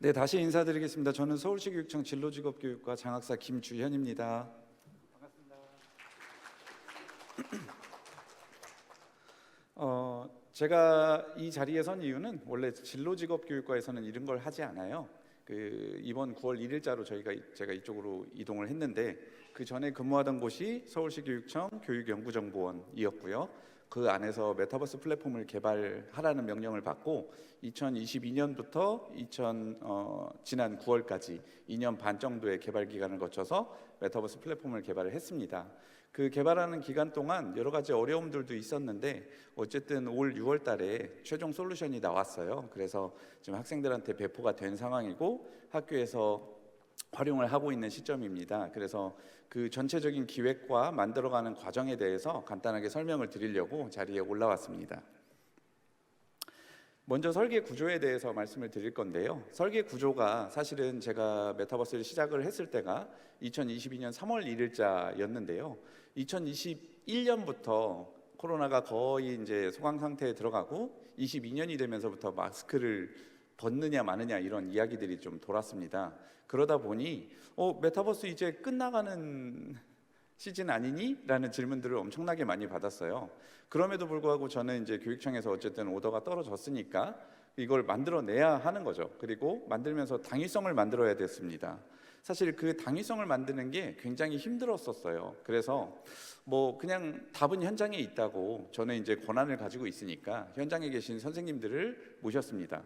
네, 다시 인사드리겠습니다. 저는 서울시 교육청 진로직업교육과 장학사 김주현입니다. 반갑습니다. 제가 이 자리에 선 이유는 원래 진로직업교육과에서는 이런 걸 하지 않아요. 이번 9월 1일자로 제가 이쪽으로 이동을 했는데 그 전에 근무하던 곳이 서울시 교육청 교육연구정보원이었고요. 그 안에서 메타버스 플랫폼을 개발하라는 명령을 받고 2022년부터 지난 9월까지 2년 반 정도의 개발 기간을 거쳐서 메타버스 플랫폼을 개발을 했습니다. 그 개발하는 기간 동안 여러 가지 어려움들도 있었는데 어쨌든 올 6월 달에 최종 솔루션이 나왔어요. 그래서 지금 학생들한테 배포가 된 상황이고 학교에서 활용을 하고 있는 시점입니다. 그래서 그 전체적인 기획과 만들어가는 과정에 대해서 간단하게 설명을 드리려고 자리에 올라왔습니다. 먼저 설계 구조에 대해서 말씀을 드릴 건데요. 설계 구조가 사실은 제가 메타버스를 시작을 했을 때가 2022년 3월 1일자였는데요. 2021년부터 코로나가 거의 이제 소강 상태에 들어가고 22년이 되면서부터 마스크를 벗느냐 마느냐 이런 이야기들이 좀 돌았습니다. 그러다 보니 메타버스 이제 끝나가는 시즌 아니니? 라는 질문들을 엄청나게 많이 받았어요. 그럼에도 불구하고 저는 이제 교육청에서 어쨌든 오더가 떨어졌으니까 이걸 만들어내야 하는 거죠. 그리고 만들면서 당위성을 만들어야 됐습니다. 사실 그 당위성을 만드는 게 굉장히 힘들었었어요. 그래서 그냥 답은 현장에 있다고 저는 이제 권한을 가지고 있으니까 현장에 계신 선생님들을 모셨습니다.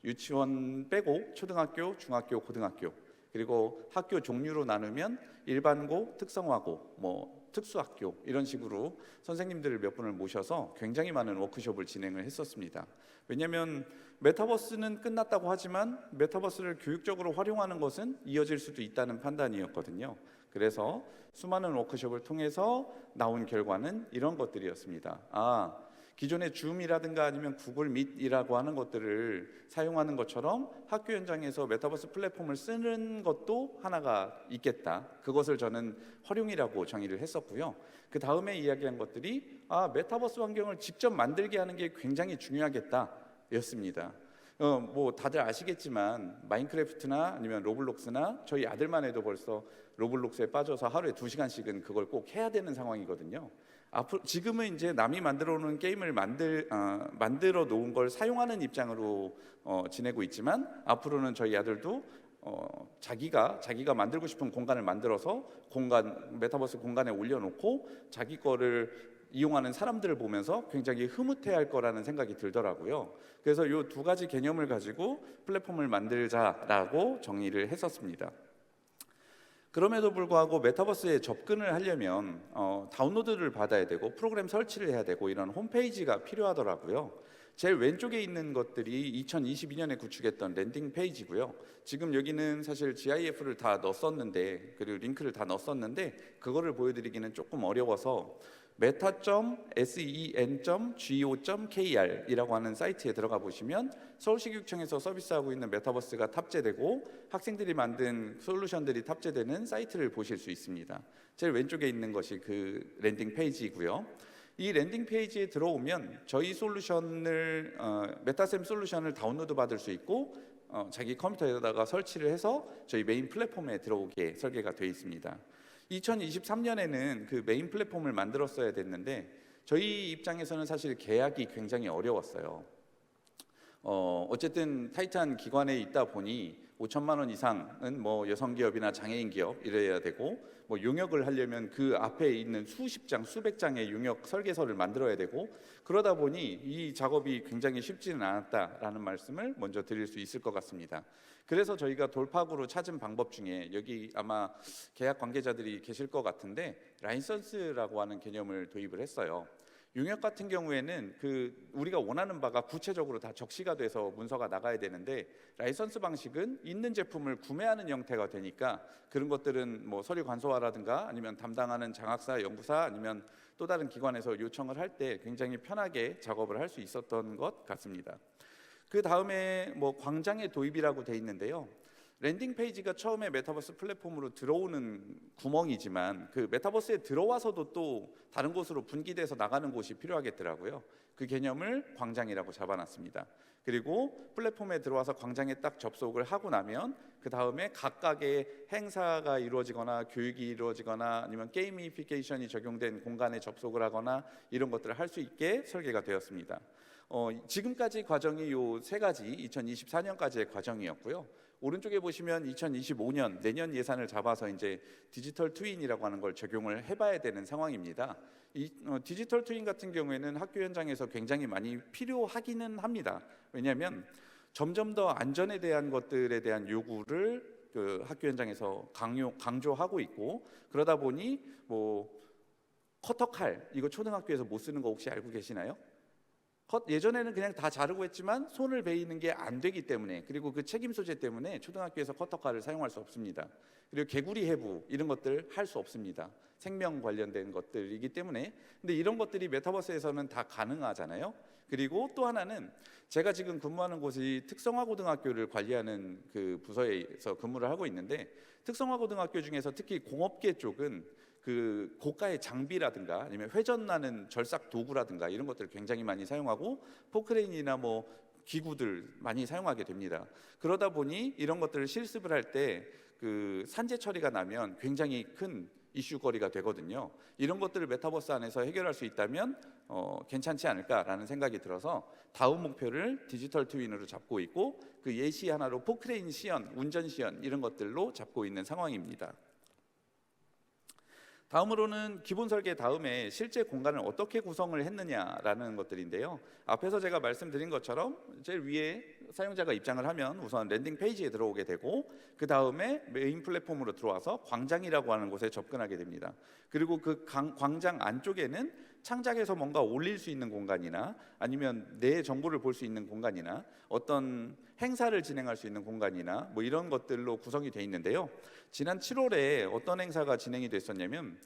유치원 빼고 초등학교, 중학교, 고등학교 그리고 학교 종류로 나누면 일반고, 특성화고, 특수학교 이런 식으로 선생님들을 몇 분을 모셔서 굉장히 많은 워크숍을 진행을 했었습니다. 왜냐하면 메타버스는 끝났다고 하지만 메타버스를 교육적으로 활용하는 것은 이어질 수도 있다는 판단이었거든요. 그래서 수많은 워크숍을 통해서 나온 결과는 이런 것들이었습니다. 기존의 줌이라든가 아니면 구글 밋이라고 하는 것들을 사용하는 것처럼 학교 현장에서 메타버스 플랫폼을 쓰는 것도 하나가 있겠다. 그것을 저는 활용이라고 정의를 했었고요. 그 다음에 이야기한 것들이 메타버스 환경을 직접 만들게 하는 게 굉장히 중요하겠다 였습니다. 다들 아시겠지만 마인크래프트나 아니면 로블록스나 저희 아들만 해도 벌써 로블록스에 빠져서 하루에 2시간씩은 그걸 꼭 해야 되는 상황이거든요. 지금은 이제 남이 만들어 놓은 게임을 만들어 놓은 걸 사용하는 입장으로 지내고 있지만 앞으로는 저희 아들도 자기가 만들고 싶은 공간을 만들어서 메타버스 공간에 올려놓고 자기 거를 이용하는 사람들을 보면서 굉장히 흐뭇해할 거라는 생각이 들더라고요. 그래서 이 두 가지 개념을 가지고 플랫폼을 만들자라고 정의를 했었습니다. 그럼에도 불구하고 메타버스에 접근을 하려면 다운로드를 받아야 되고 프로그램 설치를 해야 되고 이런 홈페이지가 필요하더라고요. 제일 왼쪽에 있는 것들이 2022년에 구축했던 랜딩 페이지고요. 지금 여기는 사실 GIF를 다 넣었었는데 그리고 링크를 다 넣었었는데 그거를 보여드리기는 조금 어려워서 meta.sen.go.kr 이라고 하는 사이트에 들어가 보시면 서울시교육청에서 서비스하고 있는 메타버스가 탑재되고 학생들이 만든 솔루션들이 탑재되는 사이트를 보실 수 있습니다. 제일 왼쪽에 있는 것이 그 랜딩 페이지이고요. 이 랜딩 페이지에 들어오면 저희 솔루션을 메타쌤 솔루션을 다운로드 받을 수 있고 자기 컴퓨터에다가 설치를 해서 저희 메인 플랫폼에 들어오게 설계가 되어 있습니다. 2023년에는 그 메인 플랫폼을 만들었어야 됐는데 저희 입장에서는 사실 계약이 굉장히 어려웠어요. 어쨌든 타이트한 기관에 있다 보니 5천만 원 이상은 여성 기업이나 장애인 기업 이래야 되고 용역을 하려면 그 앞에 있는 수십 장, 수백 장의 용역 설계서를 만들어야 되고 그러다 보니 이 작업이 굉장히 쉽지는 않았다라는 말씀을 먼저 드릴 수 있을 것 같습니다. 그래서 저희가 돌파구로 찾은 방법 중에 여기 아마 계약 관계자들이 계실 것 같은데 라이선스라고 하는 개념을 도입을 했어요. 용역 같은 경우에는 우리가 원하는 바가 구체적으로 다 적시가 돼서 문서가 나가야 되는데 라이선스 방식은 있는 제품을 구매하는 형태가 되니까 그런 것들은 서류 간소화라든가 아니면 담당하는 장학사, 연구사 아니면 또 다른 기관에서 요청을 할 때 굉장히 편하게 작업을 할 수 있었던 것 같습니다. 그 다음에 광장의 도입이라고 돼 있는데요. 랜딩 페이지가 처음에 메타버스 플랫폼으로 들어오는 구멍이지만 그 메타버스에 들어와서도 또 다른 곳으로 분기돼서 나가는 곳이 필요하겠더라고요. 그 개념을 광장이라고 잡아놨습니다. 그리고 플랫폼에 들어와서 광장에 딱 접속을 하고 나면 그 다음에 각각의 행사가 이루어지거나 교육이 이루어지거나 아니면 게이미피케이션이 적용된 공간에 접속을 하거나 이런 것들을 할 수 있게 설계가 되었습니다. 지금까지 과정이 요 세 가지 2024년까지의 과정이었고요. 오른쪽에 보시면 2025년 내년 예산을 잡아서 이제 디지털 트윈이라고 하는 걸 적용을 해봐야 되는 상황입니다. 이 디지털 트윈 같은 경우에는 학교 현장에서 굉장히 많이 필요하기는 합니다. 왜냐하면 점점 더 안전에 대한 것들에 대한 요구를 그 학교 현장에서 강조하고 있고, 그러다 보니 뭐 커터칼 이거 초등학교에서 못 쓰는 거 혹시 알고 계시나요? 예전에는 그냥 다 자르고 했지만 손을 베이는 게 안 되기 때문에, 그리고 그 책임 소재 때문에 초등학교에서 커터칼을 사용할 수 없습니다. 그리고 개구리 해부 이런 것들 할 수 없습니다. 생명 관련된 것들이기 때문에. 근데 이런 것들이 메타버스에서는 다 가능하잖아요. 그리고 또 하나는 제가 지금 근무하는 곳이 특성화고등학교를 관리하는 그 부서에서 근무를 하고 있는데, 특성화고등학교 중에서 특히 공업계 쪽은 그 고가의 장비라든가 아니면 회전나는 절삭 도구라든가 이런 것들을 굉장히 많이 사용하고 포크레인이나 뭐 기구들 많이 사용하게 됩니다. 그러다 보니 이런 것들을 실습을 할 때 그 산재 처리가 나면 굉장히 큰 이슈거리가 되거든요. 이런 것들을 메타버스 안에서 해결할 수 있다면 괜찮지 않을까라는 생각이 들어서 다음 목표를 디지털 트윈으로 잡고 있고, 그 예시 하나로 포크레인 시연, 운전 시연 이런 것들로 잡고 있는 상황입니다. 다음으로는 기본 설계 다음에 실제 공간을 어떻게 구성을 했느냐라는 것들인데요. 앞에서 제가 말씀드린 것처럼 제일 위에 사용자가 입장을 하면 우선 랜딩 페이지에 들어오게 되고, 그 다음에 메인 플랫폼으로 들어와서 광장이라고 하는 곳에 접근하게 됩니다. 그리고 그 광장 안쪽에는 창작해서 뭔가 올릴 수 있는 공간이나 아니면 내 정보를 볼 수 있는 공간이나 어떤 행사를 진행할 수 있는 공간이나 뭐 이런 것들로 구성이 되어 있는데요. 지난 7월에 어떤 행사가 진행이 됐었냐면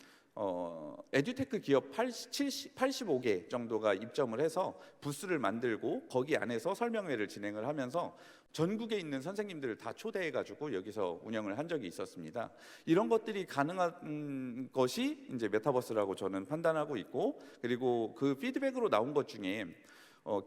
에듀테크 기업 85개 정도가 입점을 해서 부스를 만들고 거기 안에서 설명회를 진행을 하면서 전국에 있는 선생님들을 다 초대해가지고 여기서 운영을 한 적이 있었습니다. 이런 것들이 가능한 것이 이제 메타버스라고 저는 판단하고 있고, 그리고 그 피드백으로 나온 것 중에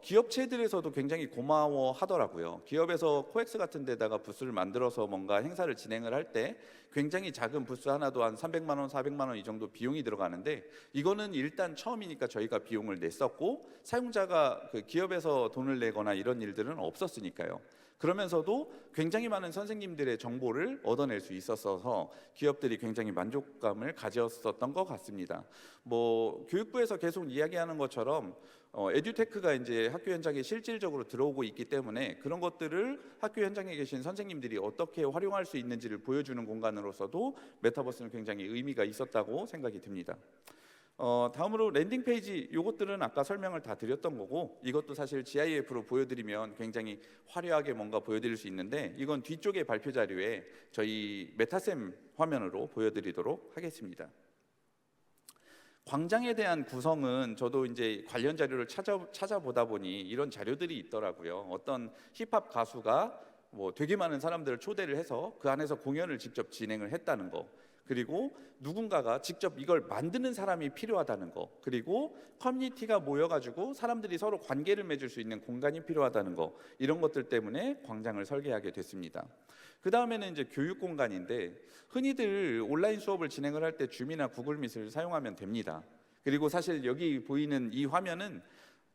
기업체들에서도 굉장히 고마워하더라고요. 기업에서 코엑스 같은 데다가 부스를 만들어서 뭔가 행사를 진행을 할 때 굉장히 작은 부스 하나도 한 300만 원, 400만 원 이 정도 비용이 들어가는데, 이거는 일단 처음이니까 저희가 비용을 냈었고 사용자가 그 기업에서 돈을 내거나 이런 일들은 없었으니까요. 그러면서도 굉장히 많은 선생님들의 정보를 얻어낼 수 있었어서 기업들이 굉장히 만족감을 가졌었던 것 같습니다. 뭐 교육부에서 계속 이야기하는 것처럼 에듀테크가 이제 학교 현장에 실질적으로 들어오고 있기 때문에 그런 것들을 학교 현장에 계신 선생님들이 어떻게 활용할 수 있는지를 보여주는 공간으로서도 메타버스는 굉장히 의미가 있었다고 생각이 듭니다. 다음으로 랜딩 페이지, 이것들은 아까 설명을 다 드렸던 거고, 이것도 사실 GIF로 보여드리면 굉장히 화려하게 뭔가 보여드릴 수 있는데, 이건 뒤쪽의 발표 자료에 저희 메타쌤 화면으로 보여드리도록 하겠습니다. 광장에 대한 구성은 저도 이제 관련 자료를 찾아보다 보니 이런 자료들이 있더라고요. 어떤 힙합 가수가 뭐 되게 많은 사람들을 초대를 해서 그 안에서 공연을 직접 진행을 했다는 거, 그리고 누군가가 직접 이걸 만드는 사람이 필요하다는 거, 그리고 커뮤니티가 모여가지고 사람들이 서로 관계를 맺을 수 있는 공간이 필요하다는 거, 이런 것들 때문에 광장을 설계하게 됐습니다. 그 다음에는 이제 교육 공간인데, 흔히들 온라인 수업을 진행을 할 때 줌이나 구글 미트를 사용하면 됩니다. 그리고 사실 여기 보이는 이 화면은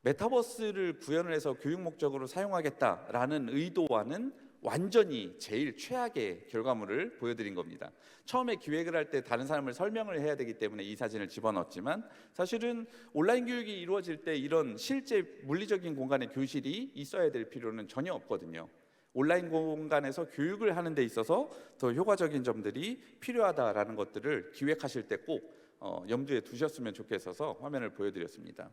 메타버스를 구현을 해서 교육 목적으로 사용하겠다라는 의도와는 완전히 제일 최악의 결과물을 보여드린 겁니다. 처음에 기획을 할 때 다른 사람을 설명을 해야 되기 때문에 이 사진을 집어넣었지만, 사실은 온라인 교육이 이루어질 때 이런 실제 물리적인 공간의 교실이 있어야 될 필요는 전혀 없거든요. 온라인 공간에서 교육을 하는 데 있어서 더 효과적인 점들이 필요하다라는 것들을 기획하실 때 꼭 염두에 두셨으면 좋겠어서 화면을 보여드렸습니다.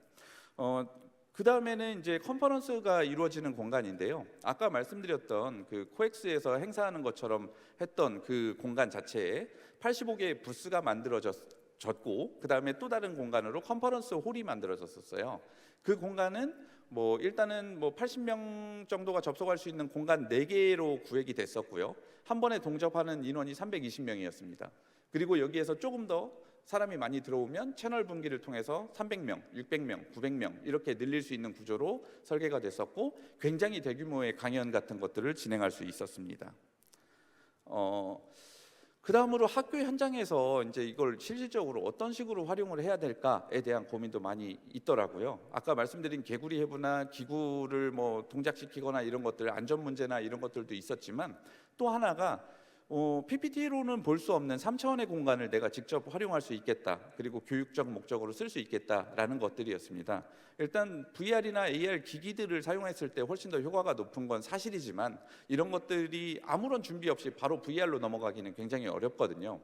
그 다음에는 이제 컨퍼런스가 이루어지는 공간인데요. 아까 말씀드렸던 그 코엑스에서 행사하는 것처럼 했던 그 공간 자체에 85개의 부스가 만들어졌 졌고, 그 다음에 또 다른 공간으로 컨퍼런스 홀이 만들어졌었어요. 그 공간은 뭐 일단은 뭐 80명 정도가 접속할 수 있는 공간 4개로 구획이 됐었고요. 한 번에 동접하는 인원이 320명이었습니다. 그리고 여기에서 조금 더 사람이 많이 들어오면 채널 분기를 통해서 300명, 600명, 900명 이렇게 늘릴 수 있는 구조로 설계가 됐었고, 굉장히 대규모의 강연 같은 것들을 진행할 수 있었습니다. 그 다음으로 학교 현장에서 이제 이걸 실질적으로 어떤 식으로 활용을 해야 될까에 대한 고민도 많이 있더라고요. 아까 말씀드린 개구리 해부나 기구를 뭐 동작시키거나 이런 것들, 안전 문제나 이런 것들도 있었지만, 또 하나가 PPT로는 볼 수 없는 3차원의 공간을 내가 직접 활용할 수 있겠다, 그리고 교육적 목적으로 쓸 수 있겠다라는 것들이었습니다. 일단 VR이나 AR 기기들을 사용했을 때 훨씬 더 효과가 높은 건 사실이지만, 이런 것들이 아무런 준비 없이 바로 VR로 넘어가기는 굉장히 어렵거든요.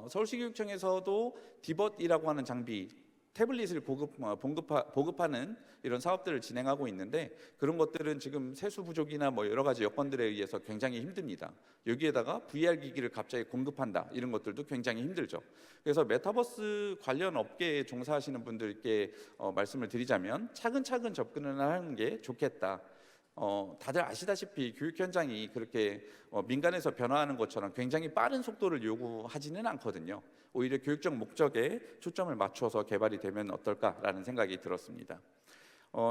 서울시교육청에서도 디벗이라고 하는 장비, 태블릿을 보급하는 이런 사업들을 진행하고 있는데, 그런 것들은 지금 세수 부족이나 뭐 여러 가지 여건들에 의해서 굉장히 힘듭니다. 여기에다가 VR 기기를 갑자기 공급한다, 이런 것들도 굉장히 힘들죠. 그래서 메타버스 관련 업계에 종사하시는 분들께 말씀을 드리자면, 차근차근 접근을 하는 게 좋겠다. 다들 아시다시피 교육 현장이 그렇게 민간에서 변화하는 것처럼 굉장히 빠른 속도를 요구하지는 않거든요. 오히려 교육적 목적에 초점을 맞춰서 개발이 되면 어떨까라는 생각이 들었습니다.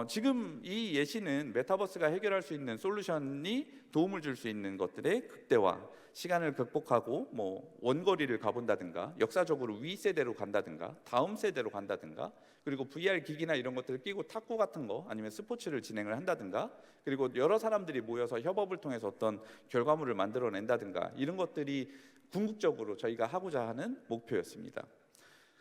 지금 이 예시는 메타버스가 해결할 수 있는 솔루션이 도움을 줄 수 있는 것들의 극대화, 시간을 극복하고 뭐 원거리를 가본다든가, 역사적으로 위 세대로 간다든가, 다음 세대로 간다든가, 그리고 VR 기기나 이런 것들을 끼고 탁구 같은 거 아니면 스포츠를 진행을 한다든가, 그리고 여러 사람들이 모여서 협업을 통해서 어떤 결과물을 만들어낸다든가, 이런 것들이 궁극적으로 저희가 하고자 하는 목표였습니다.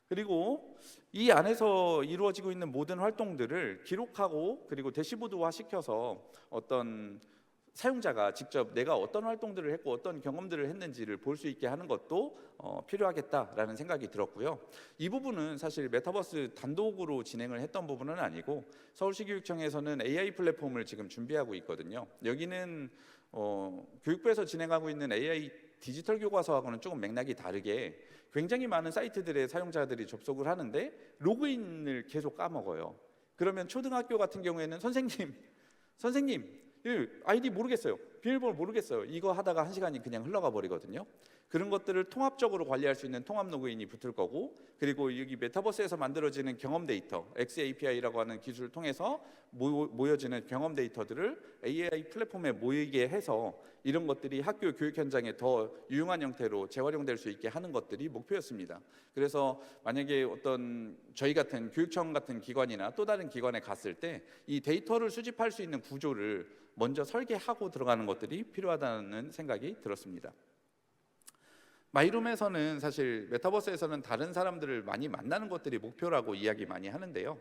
그리고 이 안에서 이루어지고 있는 모든 활동들을 기록하고, 그리고 대시보드화 시켜서 어떤 사용자가 직접 내가 어떤 활동들을 했고 어떤 경험들을 했는지를 볼 수 있게 하는 것도 필요하겠다라는 생각이 들었고요. 이 부분은 사실 메타버스 단독으로 진행을 했던 부분은 아니고, 서울시교육청에서는 AI 플랫폼을 지금 준비하고 있거든요. 여기는 교육부에서 진행하고 있는 AI 디지털 교과서하고는 조금 맥락이 다르게, 굉장히 많은 사이트들의 사용자들이 접속을 하는데 로그인을 계속 까먹어요. 그러면 초등학교 같은 경우에는 선생님 아이디 모르겠어요, 비밀번호 모르겠어요, 이거 하다가 1시간이 그냥 흘러가 버리거든요. 그런 것들을 통합적으로 관리할 수 있는 통합 로그인이 붙을 거고, 그리고 여기 메타버스에서 만들어지는 경험 데이터, XAPI라고 하는 기술을 통해서 모여지는 경험 데이터들을 AI 플랫폼에 모이게 해서 이런 것들이 학교 교육 현장에 더 유용한 형태로 재활용될 수 있게 하는 것들이 목표였습니다. 그래서 만약에 어떤 저희 같은 교육청 같은 기관이나 또 다른 기관에 갔을 때 이 데이터를 수집할 수 있는 구조를 먼저 설계하고 들어가는 것들이 필요하다는 생각이 들었습니다. 마이룸에서는 사실 메타버스에서는 다른 사람들을 많이 만나는 것들이 목표라고 이야기 많이 하는데요.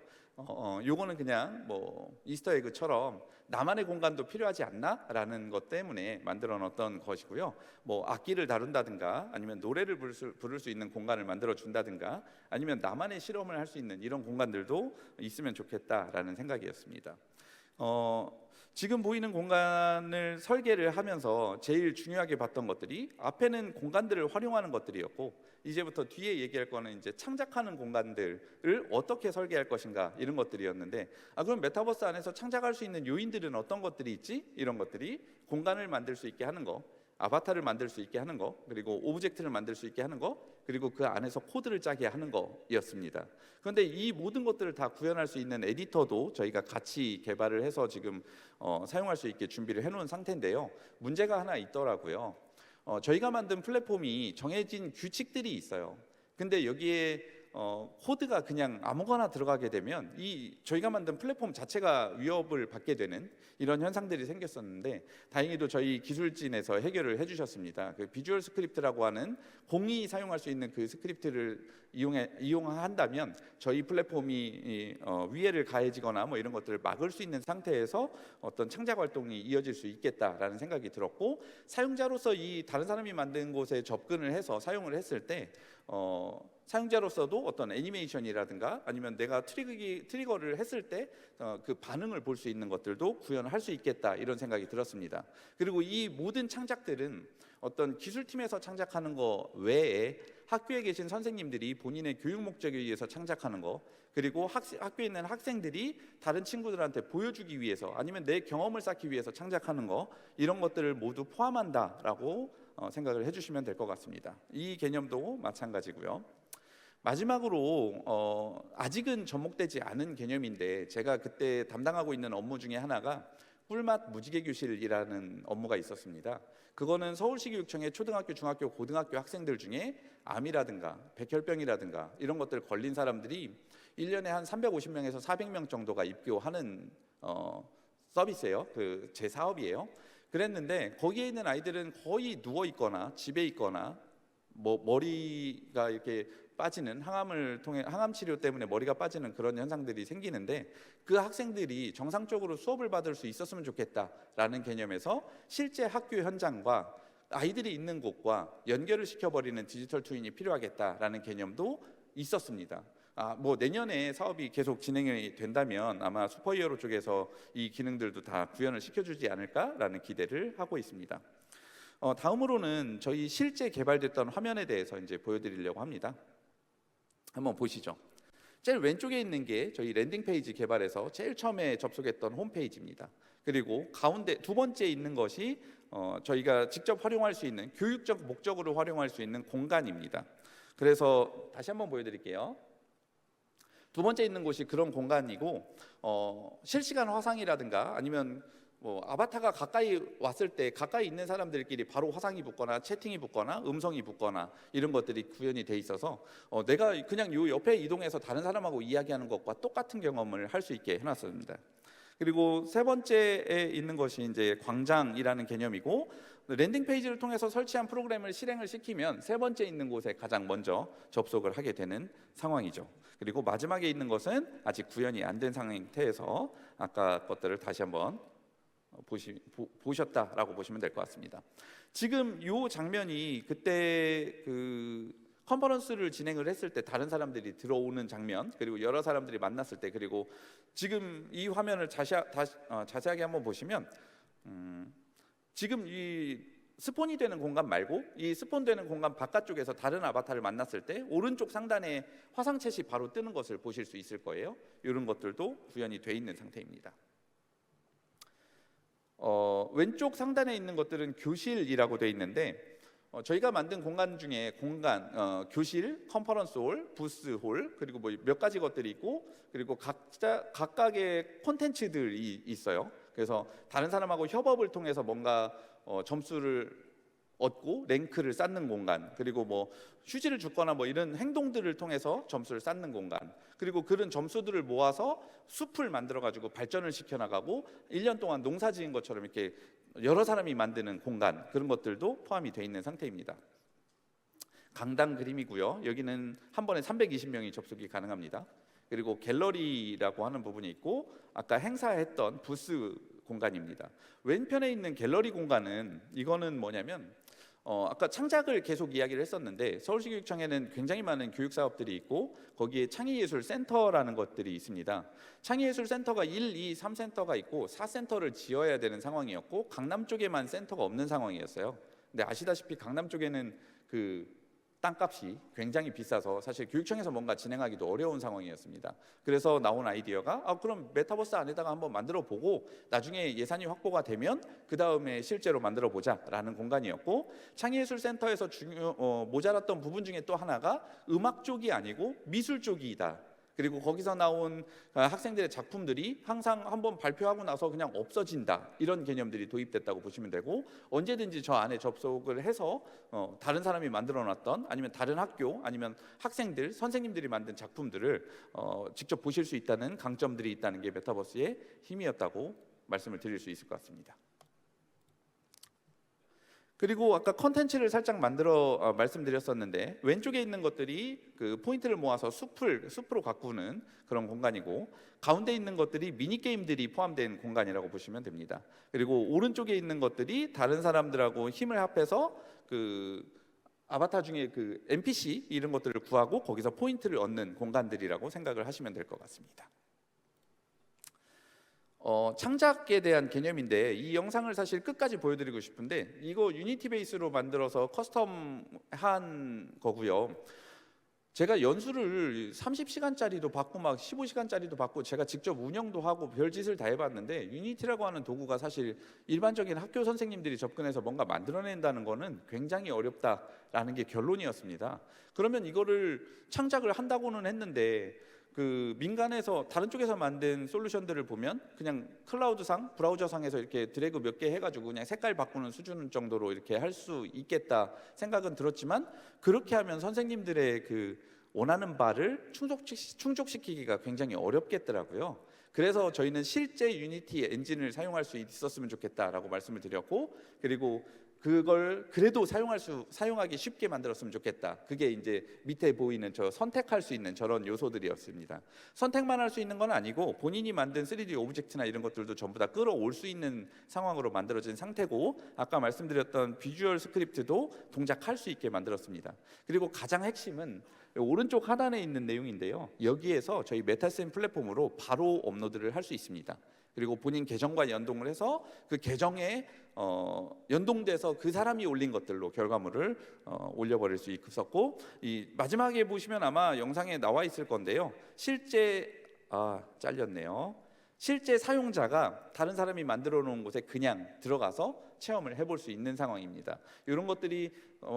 요거는 그냥 뭐 이스터에그처럼 나만의 공간도 필요하지 않나? 라는 것 때문에 만들어 놓았던 것이고요. 뭐 악기를 다룬다든가, 아니면 노래를 부를 수 있는 공간을 만들어 준다든가, 아니면 나만의 실험을 할 수 있는 이런 공간들도 있으면 좋겠다라는 생각이었습니다. 지금 보이는 공간을 설계를 하면서 제일 중요하게 봤던 것들이, 앞에는 공간들을 활용하는 것들이었고, 이제부터 뒤에 얘기할 거는 이제 창작하는 공간들을 어떻게 설계할 것인가, 이런 것들이었는데, 그럼 메타버스 안에서 창작할 수 있는 요인들은 어떤 것들이 있지? 이런 것들이 공간을 만들 수 있게 하는 거, 아바타를 만들 수 있게 하는 거, 그리고 오브젝트를 만들 수 있게 하는 거, 그리고 그 안에서 코드를 짜게 하는 거였습니다. 그런데 이 모든 것들을 다 구현할 수 있는 에디터도 저희가 같이 개발을 해서 지금 사용할 수 있게 준비를 해놓은 상태인데요. 문제가 하나 있더라고요. 저희가 만든 플랫폼이 정해진 규칙들이 있어요. 근데 여기에 코드가 그냥 아무거나 들어가게 되면 저희가 만든 플랫폼 자체가 위협을 받게 되는 이런 현상들이 생겼었는데, 다행히도 저희 기술진에서 해결을 해주셨습니다. 그 비주얼 스크립트라고 하는 공이 사용할 수 있는 그 스크립트를 이용한다면 저희 플랫폼이 위해를 가해지거나 뭐 이런 것들을 막을 수 있는 상태에서 어떤 창작 활동이 이어질 수 있겠다라는 생각이 들었고, 사용자로서 이 다른 사람이 만든 곳에 접근을 해서 사용을 했을 때 사용자로서도 어떤 애니메이션이라든가 아니면 내가 트리거를 했을 때 그 반응을 볼 수 있는 것들도 구현할 수 있겠다, 이런 생각이 들었습니다. 그리고 이 모든 창작들은 어떤 기술팀에서 창작하는 거 외에 학교에 계신 선생님들이 본인의 교육 목적에 의해서 창작하는 거, 그리고 학교에 있는 학생들이 다른 친구들한테 보여주기 위해서 아니면 내 경험을 쌓기 위해서 창작하는 거, 이런 것들을 모두 포함한다라고 생각을 해주시면 될 것 같습니다. 이 개념도 마찬가지고요. 마지막으로 아직은 접목되지 않은 개념인데 제가 그때 담당하고 있는 업무 중에 하나가 꿀맛 무지개 교실이라는 업무가 있었습니다. 그거는 서울시교육청의 초등학교, 중학교, 고등학교 학생들 중에 암이라든가 백혈병이라든가 이런 것들 걸린 사람들이 1년에 한 350명에서 400명 정도가 입교하는 서비스예요. 제 사업이에요. 그랬는데 거기에 있는 아이들은 거의 누워 있거나 집에 있거나 머리가 이렇게 빠지는, 항암 치료 때문에 머리가 빠지는 그런 현상들이 생기는데, 그 학생들이 정상적으로 수업을 받을 수 있었으면 좋겠다라는 개념에서 실제 학교 현장과 아이들이 있는 곳과 연결을 시켜버리는 디지털 트윈이 필요하겠다라는 개념도 있었습니다. 내년에 사업이 계속 진행이 된다면 아마 슈퍼히어로 쪽에서 이 기능들도 다 구현을 시켜주지 않을까라는 기대를 하고 있습니다. 다음으로는 저희 실제 개발됐던 화면에 대해서 이제 보여드리려고 합니다. 한번 보시죠. 제일 왼쪽에 있는 게 저희 랜딩 페이지 개발에서 제일 처음에 접속했던 홈페이지입니다. 그리고 가운데 두 번째 있는 것이 저희가 직접 활용할 수 있는, 교육적 목적으로 활용할 수 있는 공간입니다. 그래서 다시 한번 보여드릴게요. 두 번째 있는 곳이 그런 공간이고, 실시간 화상이라든가 아니면 아바타가 가까이 왔을 때 가까이 있는 사람들끼리 바로 화상이 붙거나 채팅이 붙거나 음성이 붙거나 이런 것들이 구현이 돼 있어서 내가 그냥 요 옆에 이동해서 다른 사람하고 이야기하는 것과 똑같은 경험을 할 수 있게 해놨습니다. 그리고 세 번째에 있는 것이 이제 광장이라는 개념이고, 랜딩 페이지를 통해서 설치한 프로그램을 실행을 시키면 세 번째 있는 곳에 가장 먼저 접속을 하게 되는 상황이죠. 그리고 마지막에 있는 것은 아직 구현이 안 된 상태에서 아까 것들을 다시 한번 보셨다라고 보시면 될 것 같습니다. 지금 이 장면이 그때 컨퍼런스를 진행을 했을 때 다른 사람들이 들어오는 장면, 그리고 여러 사람들이 만났을 때, 그리고 지금 이 화면을 자세하게 한번 보시면 지금 이 스폰이 되는 공간 말고 이 스폰되는 공간 바깥쪽에서 다른 아바타를 만났을 때 오른쪽 상단에 화상챗이 바로 뜨는 것을 보실 수 있을 거예요. 이런 것들도 구현이 돼 있는 상태입니다. 왼쪽 상단에 있는 것들은 교실이라고 되어 있는데, 저희가 만든 공간 중에 교실, 컨퍼런스홀, 부스홀, 그리고 몇 가지 것들이 있고, 그리고 각각의 콘텐츠들이 있어요. 그래서 다른 사람하고 협업을 통해서 뭔가 점수를 얻고 랭크를 쌓는 공간, 그리고 휴지를 줍거나 이런 행동들을 통해서 점수를 쌓는 공간, 그리고 그런 점수들을 모아서 숲을 만들어 가지고 발전을 시켜 나가고 1년 동안 농사 지은 것처럼 이렇게 여러 사람이 만드는 공간, 그런 것들도 포함이 되어 있는 상태입니다. 강당 그림이고요. 여기는 한 번에 320명이 접속이 가능합니다. 그리고 갤러리라고 하는 부분이 있고, 아까 행사했던 부스 공간입니다. 왼편에 있는 갤러리 공간은, 이거는 뭐냐면 아까 창작을 계속 이야기를 했었는데, 서울시교육청에는 굉장히 많은 교육 사업들이 있고 거기에 창의예술센터라는 것들이 있습니다. 창의예술센터가 1, 2, 3센터가 있고 4센터를 지어야 되는 상황이었고, 강남 쪽에만 센터가 없는 상황이었어요. 근데 아시다시피 강남 쪽에는 땅값이 굉장히 비싸서 사실 교육청에서 뭔가 진행하기도 어려운 상황이었습니다. 그래서 나온 아이디어가 그럼 메타버스 안에다가 한번 만들어 보고 나중에 예산이 확보가 되면 그 다음에 실제로 만들어 보자라는 공간이었고, 창의예술센터에서 모자랐던 부분 중에 또 하나가 음악 쪽이 아니고 미술 쪽이다. 그리고 거기서 나온 학생들의 작품들이 항상 한번 발표하고 나서 그냥 없어진다, 이런 개념들이 도입됐다고 보시면 되고, 언제든지 저 안에 접속을 해서 다른 사람이 만들어놨던 아니면 다른 학교 아니면 학생들, 선생님들이 만든 작품들을 직접 보실 수 있다는 강점들이 있다는 게 메타버스의 힘이었다고 말씀을 드릴 수 있을 것 같습니다. 그리고 아까 컨텐츠를 살짝 말씀드렸었는데, 왼쪽에 있는 것들이 포인트를 모아서 숲으로 가꾸는 그런 공간이고, 가운데 있는 것들이 미니게임들이 포함된 공간이라고 보시면 됩니다. 그리고 오른쪽에 있는 것들이 다른 사람들하고 힘을 합해서 아바타 중에 그 NPC 이런 것들을 구하고 거기서 포인트를 얻는 공간들이라고 생각을 하시면 될 것 같습니다. 창작에 대한 개념인데 이 영상을 사실 끝까지 보여드리고 싶은데 이거 유니티 베이스로 만들어서 커스텀한 거고요. 제가 연수를 30시간짜리도 받고 막 15시간짜리도 받고 제가 직접 운영도 하고 별짓을 다 해봤는데 유니티라고 하는 도구가 사실 일반적인 학교 선생님들이 접근해서 뭔가 만들어낸다는 거는 굉장히 어렵다라는 게 결론이었습니다. 그러면 이거를 창작을 한다고는 했는데 그 민간에서 다른 쪽에서 만든 솔루션들을 보면 그냥 클라우드상 브라우저상에서 이렇게 드래그 몇 개 해가지고 그냥 색깔 바꾸는 수준 정도로 이렇게 할 수 있겠다 생각은 들었지만 그렇게 하면 선생님들의 그 원하는 바를 충족시키기가 굉장히 어렵겠더라고요. 그래서 저희는 실제 유니티 엔진을 사용할 수 있었으면 좋겠다라고 말씀을 드렸고, 그리고 그걸 그래도 사용하기 쉽게 만들었으면 좋겠다. 그게 이제 밑에 보이는 저 선택할 수 있는 저런 요소들이었습니다. 선택만 할 수 있는 건 아니고 본인이 만든 3D 오브젝트나 이런 것들도 전부 다 끌어올 수 있는 상황으로 만들어진 상태고, 아까 말씀드렸던 비주얼 스크립트도 동작할 수 있게 만들었습니다. 그리고 가장 핵심은 오른쪽 하단에 있는 내용인데요. 여기에서 저희 메타쌤 플랫폼으로 바로 업로드를 할 수 있습니다. 그리고 본인 계정과 연동을 해서 그 계정에 연동돼서 그 사람이 올린 것들로 결과물을 올려버릴 수 있었고, 이 마지막에 보시면 아마 영상에 나와 있을 건데요. 잘렸네요. 실제 사용자가 다른 사람이 만들어 놓은 곳에 그냥 들어가서 체험을 해볼 수 있는 상황입니다. 이런 것들이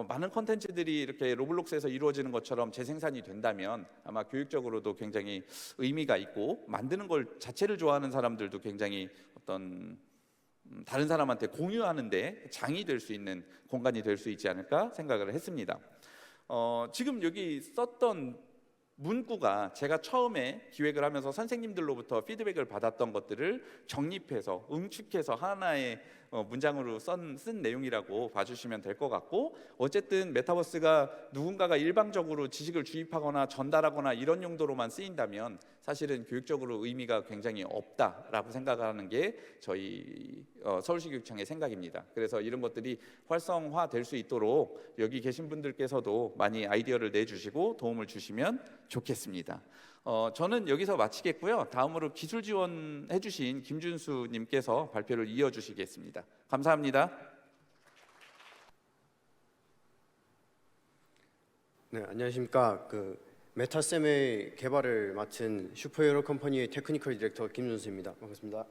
많은 콘텐츠들이 이렇게 로블록스에서 이루어지는 것처럼 재생산이 된다면 아마 교육적으로도 굉장히 의미가 있고, 만드는 걸 자체를 좋아하는 사람들도 굉장히 어떤 다른 사람한테 공유하는데 장이 될 수 있는 공간이 될 수 있지 않을까 생각을 했습니다. 지금 여기 썼던 문구가 제가 처음에 기획을 하면서 선생님들로부터 피드백을 받았던 것들을 정립해서 응축해서 하나의 문장으로 쓴 내용이라고 봐주시면 될 것 같고, 어쨌든 메타버스가 누군가가 일방적으로 지식을 주입하거나 전달하거나 이런 용도로만 쓰인다면 사실은 교육적으로 의미가 굉장히 없다라고 생각하는 게 저희 서울시교육청의 생각입니다. 그래서 이런 것들이 활성화될 수 있도록 여기 계신 분들께서도 많이 아이디어를 내주시고 도움을 주시면 좋겠습니다. 저는 여기서 마치겠고요. 다음으로 기술 지원해 주신 김준수 님께서 발표를 이어주시겠습니다. 감사합니다. 네, 안녕하십니까. 메타쌤의 개발을 맡은 슈퍼히어로 컴퍼니의 테크니컬 디렉터 김준수입니다. 반갑습니다.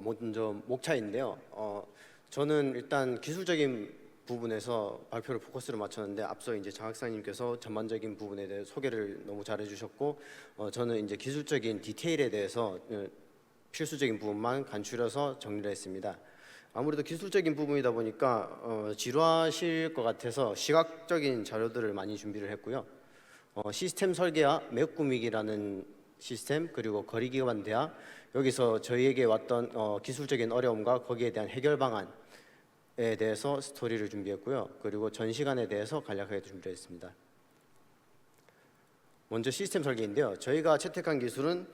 먼저 목차인데요. 저는 일단 기술적인 부분에서 발표를 포커스를 맞췄는데, 앞서 이제 장 학사님께서 전반적인 부분에 대해 소개를 너무 잘해주셨고, 저는 이제 기술적인 디테일에 대해서 필수적인 부분만 간추려서 정리를 했습니다. 아무래도 기술적인 부분이다 보니까 지루하실 것 같아서 시각적인 자료들을 많이 준비를 했고요. 시스템 설계와 맵 꾸미기라는 시스템, 그리고 거리 기반 대화, 여기서 저희에게 왔던 기술적인 어려움과 거기에 대한 해결 방안에 대해서 스토리를 준비했고요. 그리고 전시관에 대해서 간략하게 준비를 했습니다. 먼저 시스템 설계인데요. 저희가 채택한 기술은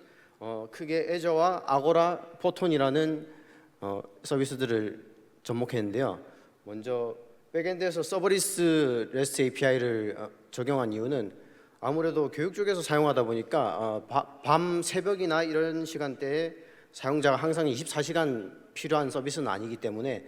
크게 애저와 아고라, 포톤이라는 서비스들을 접목했는데요. 먼저 백엔드에서 서버리스 REST API를 적용한 이유는 아무래도 교육 쪽에서 사용하다 보니까 밤 새벽이나 이런 시간대에 사용자가 항상 24시간 필요한 서비스는 아니기 때문에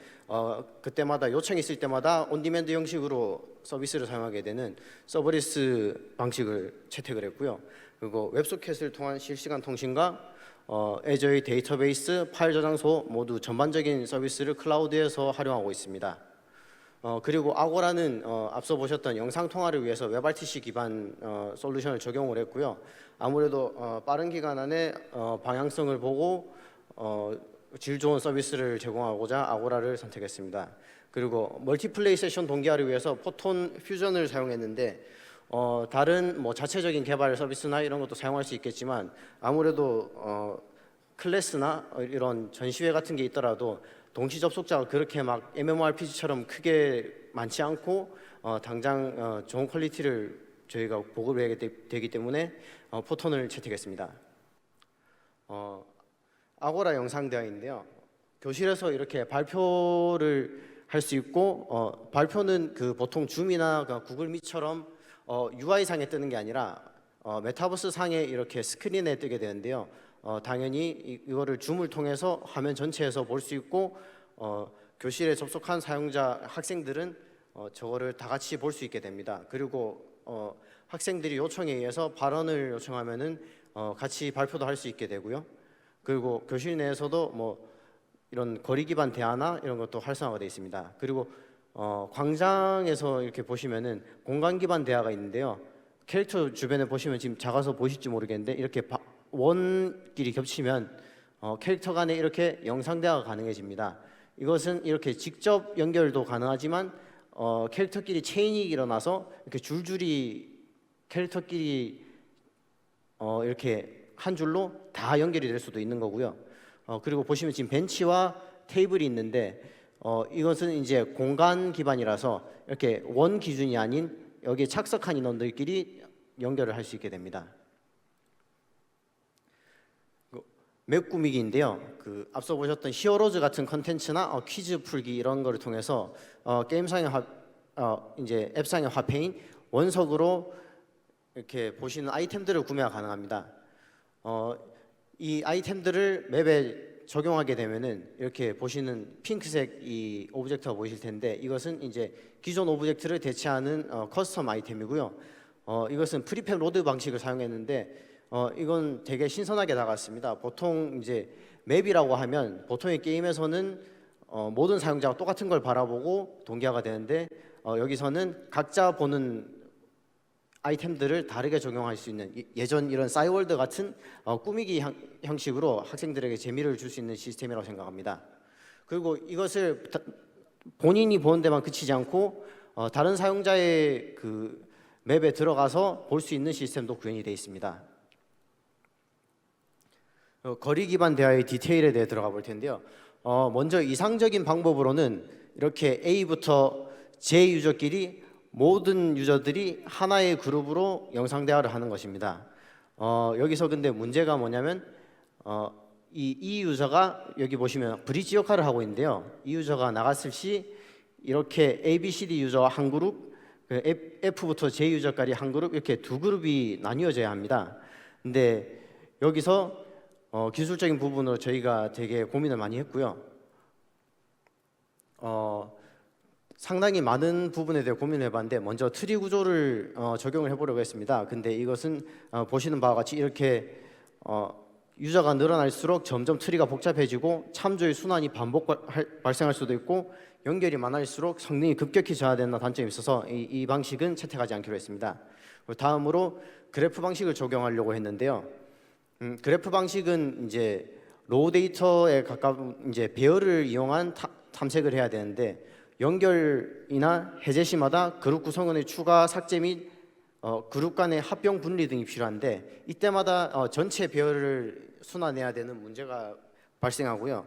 그때마다 요청이 있을 때마다 온디맨드 형식으로 서비스를 사용하게 되는 서버리스 방식을 채택을 했고요. 그리고 웹소켓을 통한 실시간 통신과 애저의 데이터베이스, 파일 저장소 모두 전반적인 서비스를 클라우드에서 활용하고 있습니다. 그리고 아고라는 앞서 보셨던 영상 통화를 위해서 웹RTC 기반 솔루션을 적용을 했고요. 아무래도 빠른 기간 안에 방향성을 보고 질 좋은 서비스를 제공하고자 아고라를 선택했습니다. 그리고 멀티플레이 세션 동기화를 위해서 포톤 퓨전을 사용했는데, 다른 자체적인 개발 서비스나 이런 것도 사용할 수 있겠지만 아무래도 클래스나 이런 전시회 같은 게 있더라도 동시 접속자가 그렇게 막 MMORPG처럼 크게 많지 않고 당장 좋은 퀄리티를 저희가 보급을 하게 되기 때문에 포톤을 채택했습니다. 아고라 영상 대화인데요. 교실에서 이렇게 발표를 할 수 있고 발표는 그 보통 줌이나 구글 미처럼 UI 상에 뜨는 게 아니라 메타버스 상에 이렇게 스크린에 뜨게 되는데요. 당연히 이거를 줌을 통해서 화면 전체에서 볼 수 있고 교실에 접속한 사용자 학생들은 저거를 다 같이 볼 수 있게 됩니다. 그리고 학생들이 요청에 의해서 발언을 요청하면은 같이 발표도 할 수 있게 되고요. 그리고 교실 내에서도 뭐 이런 거리 기반 대화나 이런 것도 활성화가 되어 있습니다. 그리고 광장에서 이렇게 보시면은 공간 기반 대화가 있는데요. 캐릭터 주변에 보시면 지금 작아서 보실지 모르겠는데 이렇게 원끼리 겹치면 캐릭터 간에 이렇게 영상 대화가 가능해집니다. 이것은 이렇게 직접 연결도 가능하지만 캐릭터끼리 체인이 일어나서 이렇게 줄줄이 캐릭터끼리 이렇게 한 줄로 다 연결이 될 수도 있는 거고요. 그리고 보시면 지금 벤치와 테이블이 있는데 이것은 이제 공간 기반이라서 이렇게 원 기준이 아닌 여기에 착석한 인원들끼리 연결을 할 수 있게 됩니다. 맵 꾸미기인데요. 그 앞서 보셨던 히어로즈 같은 컨텐츠나 퀴즈 풀기 이런 거를 통해서 게임상의 이제 앱상의 화폐인 원석으로 이렇게 보시는 아이템들을 구매가 가능합니다. 이 아이템들을 맵에 적용하게 되면은 이렇게 보시는 핑크색 이 오브젝트가 보이실 텐데 이것은 이제 기존 오브젝트를 대체하는 커스텀 아이템이고요. 이것은 프리팹 로드 방식을 사용했는데 이건 되게 신선하게 나갔습니다. 보통 이제 맵이라고 하면 보통의 게임에서는 모든 사용자가 똑같은 걸 바라보고 동기화가 되는데 여기서는 각자 보는 아이템들을 다르게 적용할 수 있는 예전 이런 싸이월드 같은 꾸미기 형식으로 학생들에게 재미를 줄 수 있는 시스템이라고 생각합니다. 그리고 이것을 본인이 보는 데만 그치지 않고 다른 사용자의 그 맵에 들어가서 볼 수 있는 시스템도 구현이 되어 있습니다. 거리 기반 대화의 디테일에 대해 들어가 볼 텐데요. 먼저 이상적인 방법으로는 이렇게 A부터 J 유저끼리 모든 유저들이 하나의 그룹으로 영상 대화를 하는 것입니다. 여기서 근데 문제가 뭐냐면 이 유저가 여기 보시면 브릿지 역할을 하고 있는데요. 이 유저가 나갔을 시 이렇게 A, B, C, D 유저 한 그룹, F부터 J 유저까지 한 그룹 이렇게 두 그룹이 나뉘어져야 합니다. 근데 여기서 기술적인 부분으로 저희가 되게 고민을 많이 했고요. 상당히 많은 부분에 대해 고민을 해봤는데 먼저 트리 구조를 적용을 해보려고 했습니다. 근데 이것은 보시는 바와 같이 이렇게 유저가 늘어날수록 점점 트리가 복잡해지고 참조의 순환이 발생할 수도 있고 연결이 많아질수록 성능이 급격히 저하되는 단점이 있어서 이 방식은 채택하지 않기로 했습니다. 다음으로 그래프 방식을 적용하려고 했는데요. 그래프 방식은 이제 로우 데이터에 가까운 이제 배열을 이용한 탐색을 해야 되는데 연결이나 해제 시마다 그룹 구성원의 추가 삭제 및 그룹 간의 합병 분리 등이 필요한데 이때마다 전체 배열을 순환해야 되는 문제가 발생하고요.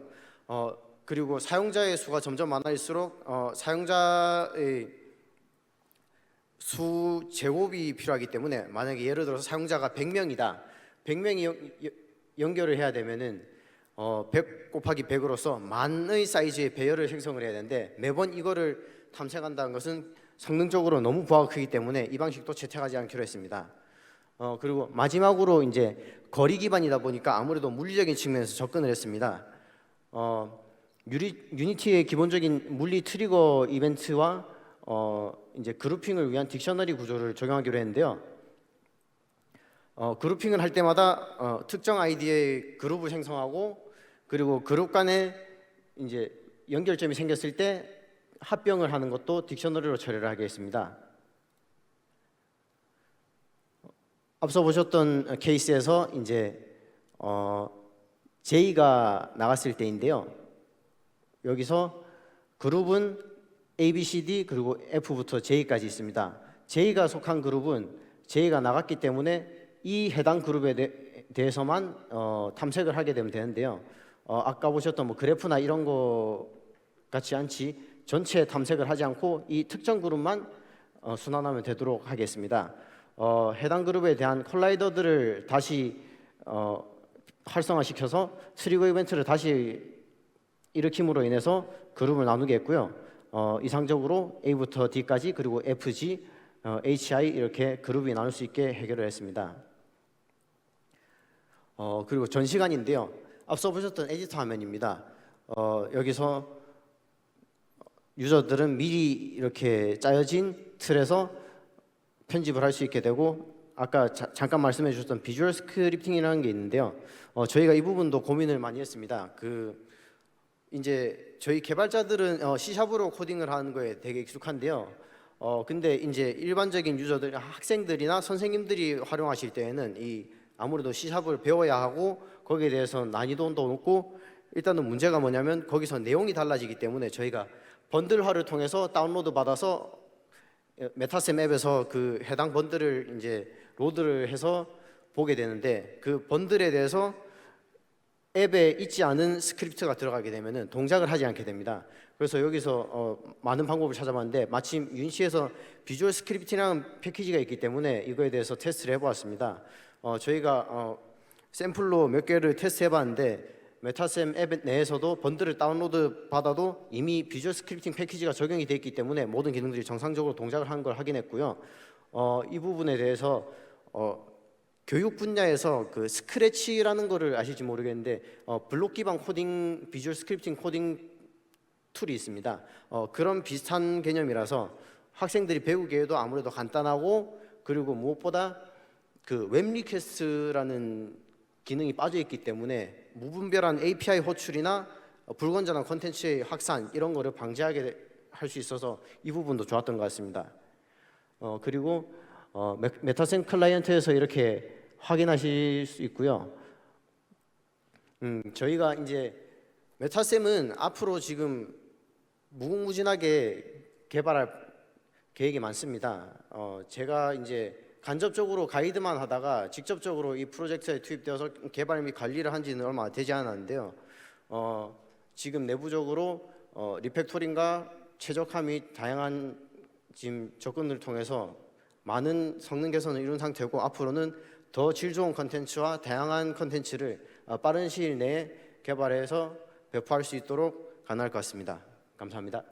그리고 사용자의 수가 점점 많아질수록 사용자의 수 제곱이 필요하기 때문에 만약에 예를 들어서 사용자가 100명이다. 100명이 연결을 해야 되면은 100 곱하기 100으로서 만의 사이즈의 배열을 생성을 해야 되는데 매번 이거를 탐색한다는 것은 성능적으로 너무 부하가 크기 때문에 이 방식도 채택하지 않기로 했습니다. 그리고 마지막으로 이제 거리 기반이다 보니까 아무래도 물리적인 측면에서 접근을 했습니다. 유니티의 기본적인 물리 트리거 이벤트와 이제 그룹핑을 위한 딕셔너리 구조를 적용하기로 했는데요. 그룹핑을 할 때마다 특정 아이디의 그룹을 생성하고 그리고 그룹 간에 이제 연결점이 생겼을 때 합병을 하는 것도 딕셔너리로 처리를 하게 했습니다. 앞서 보셨던 케이스에서 이제 J가 나갔을 때인데요. 여기서 그룹은 A, B, C, D 그리고 F부터 J까지 있습니다. J가 속한 그룹은 J가 나갔기 때문에 이 해당 그룹에 대해서만 탐색을 하게 되면 되는데요. 아까 보셨던 뭐 그래프나 이런 거 같지 않지 전체 탐색을 하지 않고 이 특정 그룹만 순환하면 되도록 하겠습니다. 해당 그룹에 대한 콜라이더들을 다시 활성화시켜서 트리거 이벤트를 다시 일으킴으로 인해서 그룹을 나누게 했고요. 이상적으로 A부터 D까지 그리고 FG, HI 이렇게 그룹이 나눌 수 있게 해결을 했습니다. 그리고 전시관인데요. 앞서 보셨던 에디터 화면입니다. 여기서 유저들은 미리 이렇게 짜여진 틀에서 편집을 할 수 있게 되고, 아까 잠깐 말씀해 주셨던 비주얼 스크립팅이라는 게 있는데요. 저희가 이 부분도 고민을 많이 했습니다. 이제 저희 개발자들은 C샵으로 코딩을 하는 거에 되게 익숙한데요. 근데 이제 일반적인 유저들, 학생들이나 선생님들이 활용하실 때에는 아무래도 C샵을 배워야 하고 거기에 대해서 난이도도 높고, 일단은 문제가 뭐냐면 거기서 내용이 달라지기 때문에 저희가 번들화를 통해서 다운로드 받아서 메타셈 앱에서 그 해당 번들을 이제 로드를 해서 보게 되는데, 그 번들에 대해서 앱에 있지 않은 스크립트가 들어가게 되면은 동작을 하지 않게 됩니다. 그래서 여기서 많은 방법을 찾아봤는데 마침 윤시에서 비주얼 스크립팅이라는 패키지가 있기 때문에 이거에 대해서 테스트를 해보았습니다. 저희가 샘플로 몇 개를 테스트해봤는데 메타셈 앱 내에서도 번들을 다운로드 받아도 이미 비주얼 스크립팅 패키지가 적용이 되어 있기 때문에 모든 기능들이 정상적으로 동작을 하는 걸 확인했고요. 이 부분에 대해서 교육 분야에서 그 스크래치라는 거를 아실지 모르겠는데 블록 기반 코딩, 비주얼 스크립팅 코딩 툴이 있습니다. 그런 비슷한 개념이라서 학생들이 배우기에도 아무래도 간단하고, 그리고 무엇보다 그 웹 리퀘스트라는 기능이 빠져 있기 때문에 무분별한 API 호출이나 불건전한 콘텐츠의 확산 이런 거를 방지하게 할 수 있어서 이 부분도 좋았던 것 같습니다. 그리고 메타셈 클라이언트에서 이렇게 확인하실 수 있고요. 저희가 이제 메타셈은 앞으로 지금 무궁무진하게 개발할 계획이 많습니다. 제가 이제 간접적으로 가이드만 하다가 직접적으로 이 프로젝트에 투입되어서 개발 및 관리를 한 지는 얼마 되지 않았는데요. 지금 내부적으로 리팩토링과 최적화 및 다양한 지금 접근을 통해서 많은 성능 개선을 이룬 상태고, 앞으로는 더 질 좋은 컨텐츠와 다양한 컨텐츠를 빠른 시일 내에 개발해서 배포할 수 있도록 가능할 것 같습니다. 감사합니다.